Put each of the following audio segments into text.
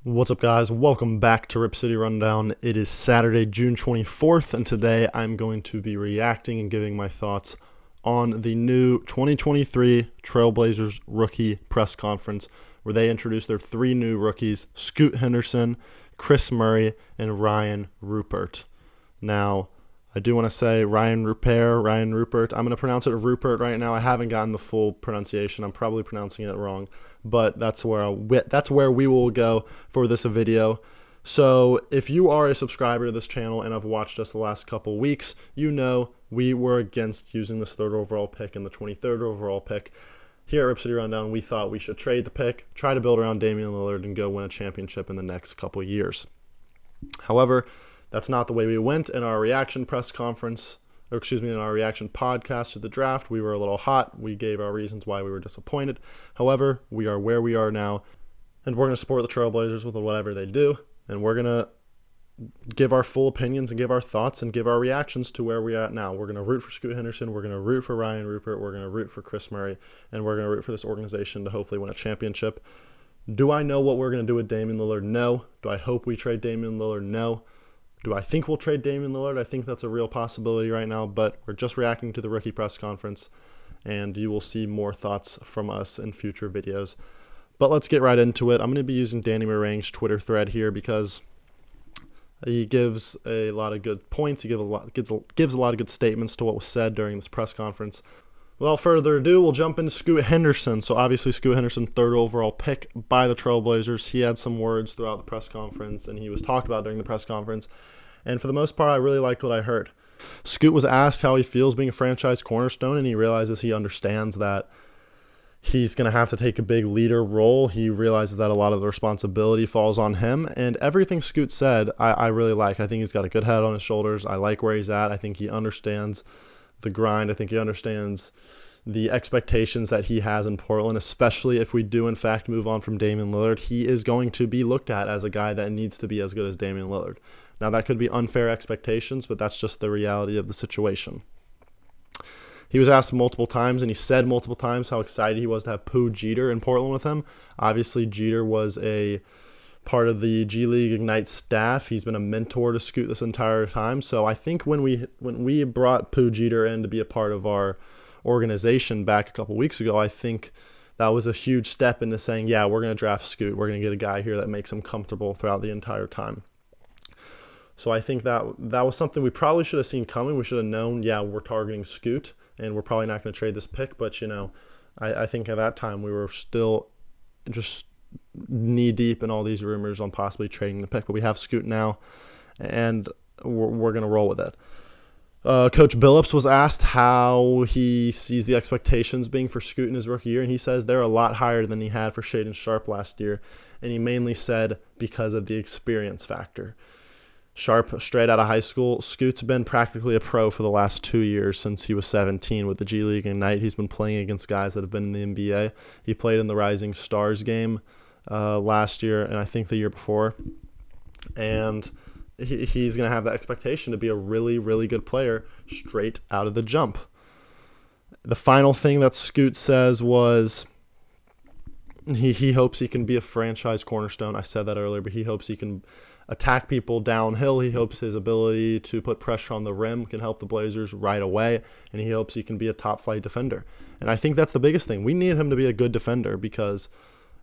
What's up, guys? Welcome back to Rip City Rundown. It is Saturday, June 24th, and today I'm going to be reacting and giving my thoughts on the new 2023 Trailblazers rookie press conference, where they introduced their three new rookies, Scoot Henderson, Kris Murray, and Rayan Rupert. Now, I do want to say Rayan Rupert. I'm going to pronounce it Rupert right now. I haven't gotten the full pronunciation. I'm probably pronouncing it wrong, but that's where we will go for this video. So if you are a subscriber to this channel and have watched us the last couple weeks, you know we were against using this third overall pick and the 23rd overall pick. Here at Rip City Rundown, we thought we should trade the pick, try to build around Damian Lillard, and go win a championship in the next couple years. However, that's not the way we went in our reaction press conference, in our reaction podcast to the draft. We were a little hot. We gave our reasons why we were disappointed. However, we are where we are now, and we're going to support the Trailblazers with whatever they do, and we're going to give our full opinions and give our thoughts and give our reactions to where we're at now. We're going to root for Scoot Henderson. We're going to root for Rayan Rupert. We're going to root for Kris Murray, and we're going to root for this organization to hopefully win a championship. Do I know what we're going to do with Damian Lillard? No. Do I hope we trade Damian Lillard? No. Do I think we'll trade Damian Lillard? I think that's a real possibility right now, but we're just reacting to the rookie press conference, and you will see more thoughts from us in future videos. But let's get right into it. I'm going to be using Danny Marang's Twitter thread here because he gives a lot of good points. He gives a lot of good statements to what was said during this press conference. Without further ado, we'll jump into Scoot Henderson. So obviously Scoot Henderson, third overall pick by the Trailblazers. He had some words throughout the press conference, and he was talked about during the press conference. And for the most part, I really liked what I heard. Scoot was asked how he feels being a franchise cornerstone, and he realizes he understands that he's going to have to take a big leader role. He realizes that a lot of the responsibility falls on him. And everything Scoot said, I really like. I think he's got a good head on his shoulders. I like where he's at. I think he understands the grind. I think he understands the expectations that he has in Portland, especially if we do in fact move on from Damian Lillard. He is going to be looked at as a guy that needs to be as good as Damian Lillard. Now, that could be unfair expectations, but that's just the reality of the situation. He was asked multiple times, and he said multiple times how excited he was to have Pooh Jeter in Portland with him. Obviously, Jeter was a part of the G League Ignite staff. He's been a mentor to Scoot this entire time. So I think when we brought Pooh Jeter in to be a part of our organization back a couple weeks ago, I think that was a huge step into saying, yeah, we're going to draft Scoot. We're going to get a guy here that makes him comfortable throughout the entire time. So I think that was something we probably should have seen coming. We should have known, yeah, we're targeting Scoot, and we're probably not going to trade this pick. But, I think at that time we were still just knee-deep in all these rumors on possibly trading the pick. But we have Scoot now, and we're going to roll with it. Coach Billups was asked how he sees the expectations being for Scoot in his rookie year, and he says they're a lot higher than he had for Shaedon Sharpe last year, and he mainly said because of the experience factor. Sharpe, straight out of high school, Scoot's been practically a pro for the last 2 years since he was 17 with the G League Ignite. He's been playing against guys that have been in the NBA. He played in the Rising Stars game last year, and I think the year before, and he's going to have the expectation to be a really, really good player straight out of the jump. The final thing that Scoot says was he hopes he can be a franchise cornerstone. I said that earlier, but he hopes he can attack people downhill. He hopes his ability to put pressure on the rim can help the Blazers right away, and he hopes he can be a top-flight defender. And I think that's the biggest thing. We need him to be a good defender because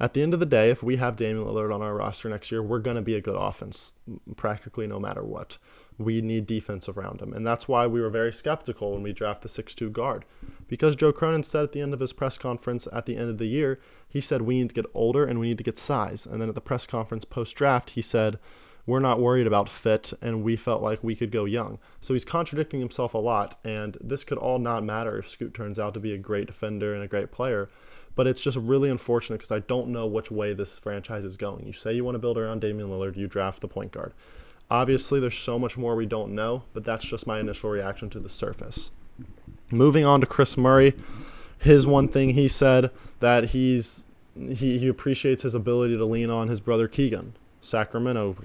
at the end of the day, if we have Damian Lillard on our roster next year, we're going to be a good offense practically no matter what. We need defense around him, and that's why we were very skeptical when we drafted the 6'2 guard. Because Joe Cronin said at the end of his press conference at the end of the year, he said we need to get older and we need to get size. And then at the press conference post-draft, he said, we're not worried about fit, and we felt like we could go young. So he's contradicting himself a lot, and this could all not matter if Scoot turns out to be a great defender and a great player. But it's just really unfortunate because I don't know which way this franchise is going. You say you want to build around Damian Lillard, you draft the point guard. Obviously, there's so much more we don't know, but that's just my initial reaction to the surface. Moving on to Kris Murray, his one thing he said that he appreciates his ability to lean on his brother Keegan, Sacramento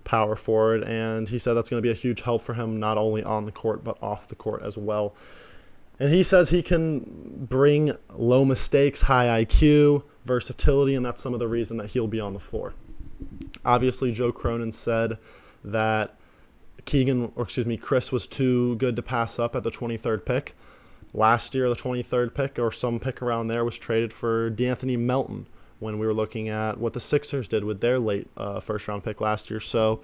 power forward, and he said that's going to be a huge help for him not only on the court but off the court as well. And he says he can bring low mistakes, high IQ, versatility, and that's some of the reason that he'll be on the floor. Obviously, Joe Cronin said that Kris was too good to pass up at the 23rd pick. Last year, the 23rd pick, or some pick around there, was traded for D'Anthony Melton when we were looking at what the Sixers did with their late first-round pick last year. So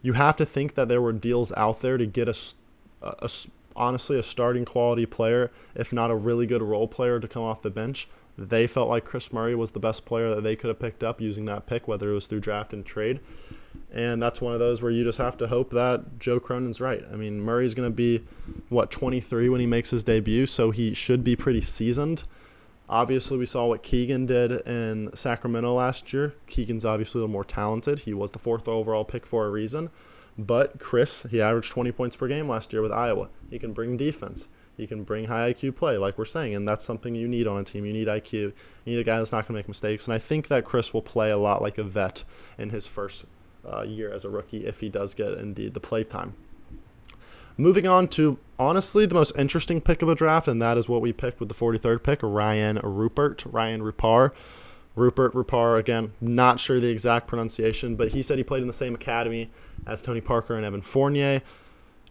you have to think that there were deals out there to get honestly a starting quality player, if not a really good role player to come off the bench. They felt like Kris Murray was the best player that they could have picked up using that pick, whether it was through draft and trade. And that's one of those where you just have to hope that Joe Cronin's right. I mean, Murray's going to be, 23 when he makes his debut, so he should be pretty seasoned. Obviously, we saw what Keegan did in Sacramento last year. Keegan's obviously a little more talented. He was the 4th overall pick for a reason. But Kris, he averaged 20 points per game last year with Iowa. He can bring defense. He can bring high IQ play, like we're saying, and that's something you need on a team. You need IQ. You need a guy that's not going to make mistakes. And I think that Kris will play a lot like a vet in his first year as a rookie if he does get, indeed, the play time. Moving on to, honestly, the most interesting pick of the draft, and that is what we picked with the 43rd pick, Rayan Rupert. Rupert, again, not sure the exact pronunciation, but he said he played in the same academy as Tony Parker and Evan Fournier.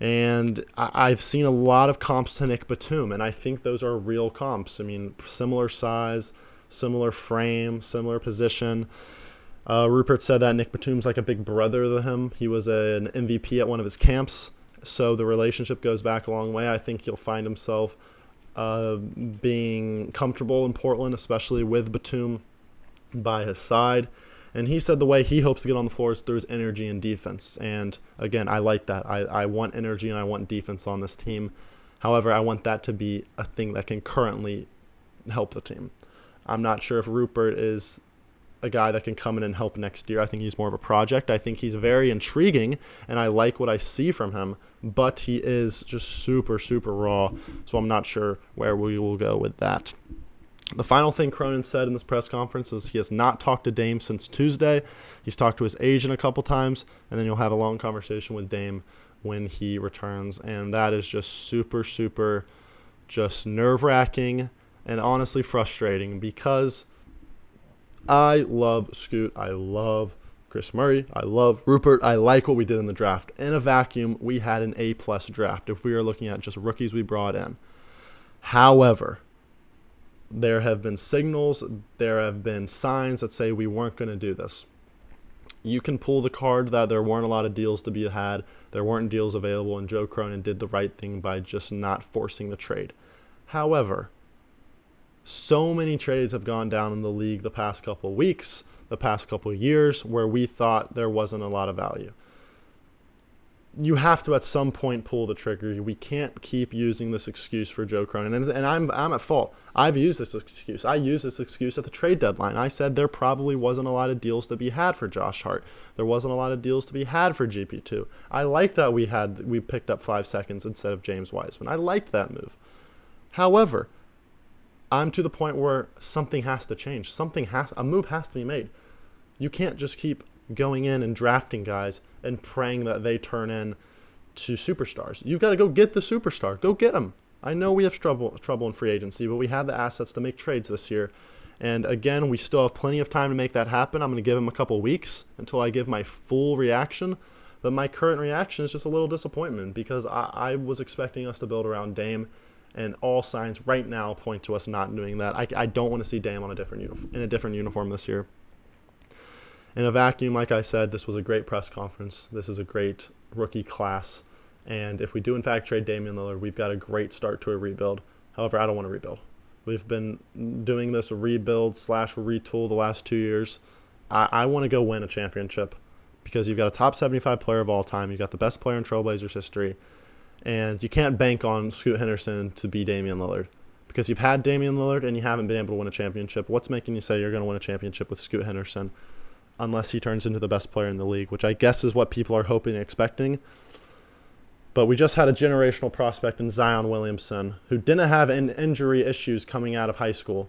And I've seen a lot of comps to Nick Batum, and I think those are real comps. I mean, similar size, similar frame, similar position. Rupert said that Nick Batum's like a big brother to him. He was an MVP at one of his camps, so the relationship goes back a long way. I think he'll find himself being comfortable in Portland, especially with Batum by his side. And he said the way he hopes to get on the floor is through his energy and defense. And again, I like that. I want energy and I want defense on this team. However, I want that to be a thing that can currently help the team. I'm not sure if Rupert is a guy that can come in and help next year. I think he's more of a project. I think he's very intriguing, and I like what I see from him, but he is just super, super raw, so I'm not sure where we will go with that. The final thing Cronin said in this press conference is he has not talked to Dame since Tuesday. He's talked to his agent a couple times, and then you'll have a long conversation with Dame when he returns, and that is just super, super just nerve-wracking and honestly frustrating because I love Scoot. I love Kris Murray. I love Rupert. I like what we did in the draft. In a vacuum, we had an A-plus draft if we are looking at just rookies we brought in. However, there have been signals, there have been signs that say we weren't going to do this. You can pull the card that there weren't a lot of deals to be had, there weren't deals available, and Joe Cronin did the right thing by just not forcing the trade. However, so many trades have gone down in the league the past couple weeks, the past couple years, where we thought there wasn't a lot of value. You have to at some point pull the trigger. We can't keep using this excuse for Joe Cronin. And I'm at fault. I've used this excuse. I used this excuse at the trade deadline. I said there probably wasn't a lot of deals to be had for Josh Hart. There wasn't a lot of deals to be had for GP2. I liked that we picked up 5 seconds instead of James Wiseman. I liked that move. However, I'm to the point where something has to change. A move has to be made. You can't just keep going in and drafting guys and praying that they turn in to superstars. You've got to go get the superstar. Go get them. I know we have trouble in free agency, but we have the assets to make trades this year. And again, we still have plenty of time to make that happen. I'm going to give him a couple weeks until I give my full reaction. But my current reaction is just a little disappointment because I was expecting us to build around Dame, and all signs right now point to us not doing that. I don't want to see Dame on a different uniform this year. In a vacuum, like I said, this was a great press conference. This is a great rookie class. And if we do, in fact, trade Damian Lillard, we've got a great start to a rebuild. However, I don't want to rebuild. We've been doing this rebuild/retool the last 2 years. I want to go win a championship because you've got a top 75 player of all time. You've got the best player in Trailblazers history. And you can't bank on Scoot Henderson to be Damian Lillard because you've had Damian Lillard and you haven't been able to win a championship. What's making you say you're going to win a championship with Scoot Henderson? Unless he turns into the best player in the league, which I guess is what people are hoping and expecting. But we just had a generational prospect in Zion Williamson who didn't have injury issues coming out of high school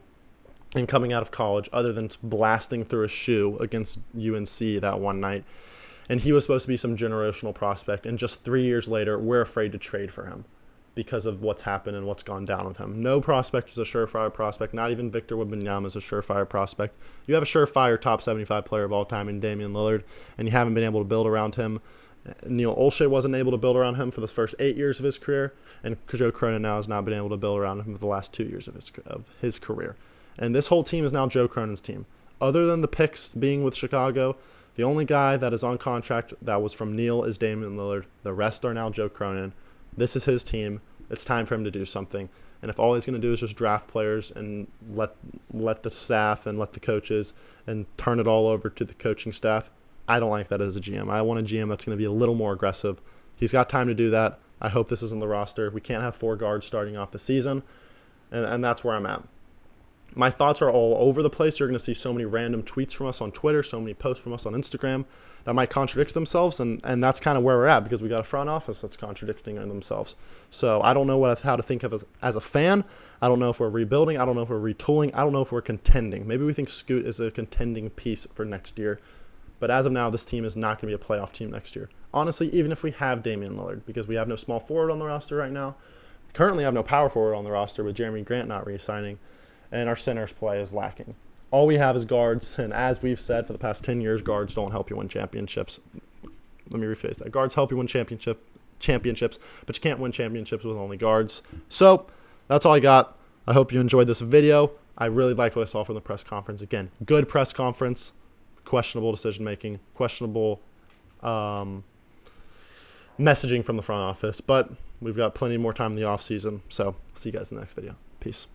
and coming out of college other than blasting through a shoe against UNC that one night. And he was supposed to be some generational prospect, and just 3 years later, we're afraid to trade for him. because of what's happened and what's gone down with him. No prospect is a surefire prospect. Not even Victor Wembanyama is a surefire prospect. You have a surefire top 75 player of all time in Damian Lillard, and you haven't been able to build around him. Neil Olshey wasn't able to build around him for the first 8 years of his career, and Joe Cronin now has not been able to build around him for the last 2 years of his career. And this whole team is now Joe Cronin's team. Other than the picks being with Chicago, the only guy that is on contract that was from Neil is Damian Lillard. The rest are now Joe Cronin. This is his team. It's time for him to do something. And if all he's going to do is just draft players and let the staff and let the coaches and turn it all over to the coaching staff, I don't like that as a GM. I want a GM that's going to be a little more aggressive. He's got time to do that. I hope this isn't the roster. We can't have 4 guards starting off the season, and that's where I'm at. My thoughts are all over the place. You're going to see so many random tweets from us on Twitter, so many posts from us on Instagram that might contradict themselves, and that's kind of where we're at because we got a front office that's contradicting themselves. So I don't know how to think of as a fan. I don't know if we're rebuilding. I don't know if we're retooling. I don't know if we're contending. Maybe we think Scoot is a contending piece for next year. But as of now, this team is not going to be a playoff team next year. Honestly, even if we have Damian Lillard, because we have no small forward on the roster right now. Currently have no power forward on the roster with Jeremy Grant not re-signing. And our center's play is lacking. All we have is guards, and as we've said for the past 10 years, guards don't help you win championships. Let me rephrase that. Guards help you win championships, but you can't win championships with only guards. So that's all I got. I hope you enjoyed this video. I really liked what I saw from the press conference. Again, good press conference, questionable decision-making, questionable messaging from the front office, but we've got plenty more time in the offseason, so see you guys in the next video. Peace.